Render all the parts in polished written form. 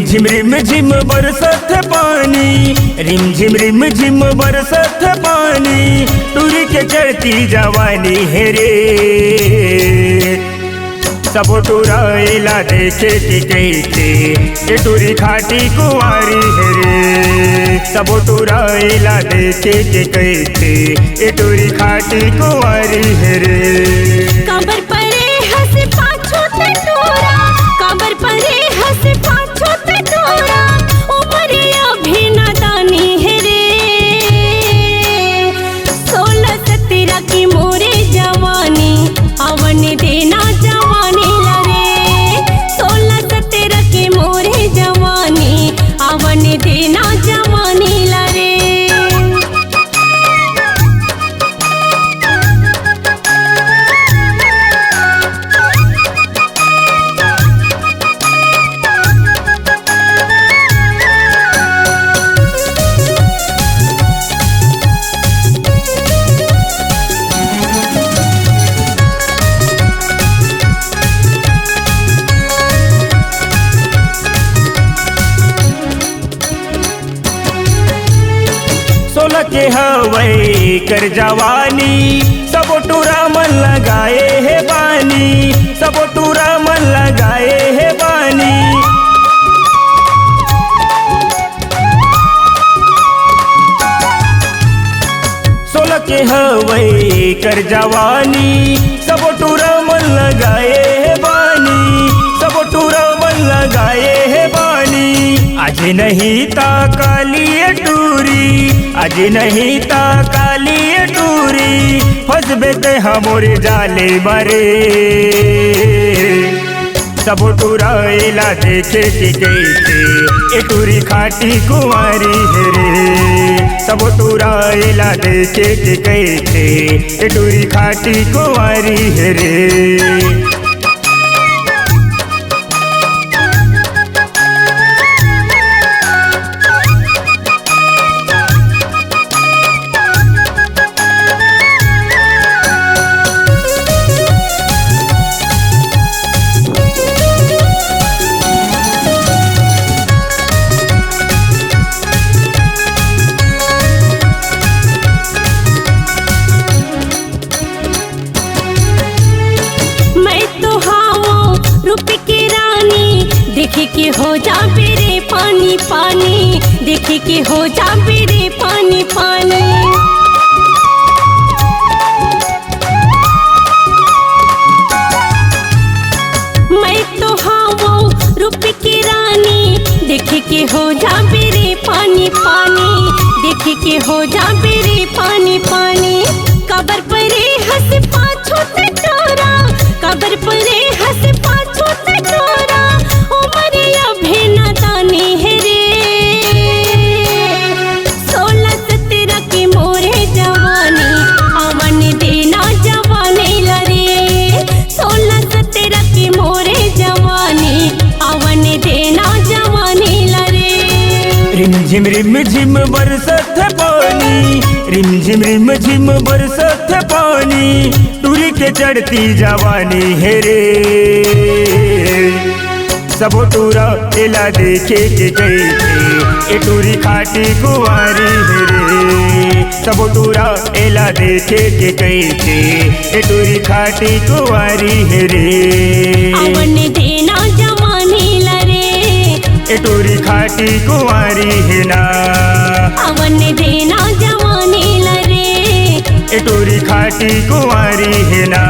रिम झिम बरसत पानी, रिम झिम बरसत पानी, टूरी के चढ़ती जवानी है रे। सब टुराइला देखे कि कैसे ये टूरी खाटी कुंवारी है रे। सब टुराइला देखे कि कैसे ये टूरी खाटी कुंवारी है रे। कबर परे हंस पाछो ते टोरा, कबर परे हंस पाछो ते टोरा, उमरे अभी नादानी है रे। 16-17 की मोरे जवानी, अवन देना जवानी लरे। 16-17 की मोरे जवानी, अवन देना जवानी लरे। सोलह के हवै कर जवानी, सब टूरा मन लगाए है बानी, सब टूरा मन लगाए है बानी। 16 के हवै कर जवानी, सब टूरा मन लगाए है बानी, सब टूरा मन लगाए है बानी। आज नहीं ता काली टूरी, आज नहीं ता काली टूरी, फंसबे ते हमोरे जाले मारे। सब टुराइला देखे कि कैसे ये टूरी खाटी कुंवारी है रे। सब टुराइला देखे कि कैसे ये टूरी खाटी कुंवारी है रे। रूप की रानी, देखे के हो जा मेरे पानी पानी, देखे के हो जा मेरे पानी पानी। मैं तो हाँ रूप की रानी, देखे के हो जा मेरे पानी पानी, देखे के हो जा मेरे पानी पानी। कबर परे हंस पाछो ते टोरा, कबर परे हंस पाछो ते टोरा, उमरे अभी नादानी है रे। 16-17 की मोरे जवानी, अवन देना जवानी लरे। 16-17 की मोरे जवानी, अवन देना जवानी लरे। रिम झिम बरसत पानी, रिम झिम बरसत पानी, टूरी के चढ़ती जवानी है रे। सब टूरा एला देखे कि कैसे ये टूरी खाटी कुंवारी है रे। सब टूरा एला देखे कि कैसे ये टूरी खाटी कुंवारी है रे। अवन देना जवानी लरे, ये टूरी खाटी कुंवारी है ना। अवन देना जवानी लरे, ये टूरी खाटी कुंवारी है ना।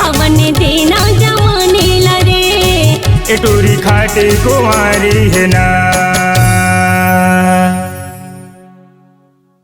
अवन देना जवानी लरे, ये टूरी खाटी कुंवारी है ना।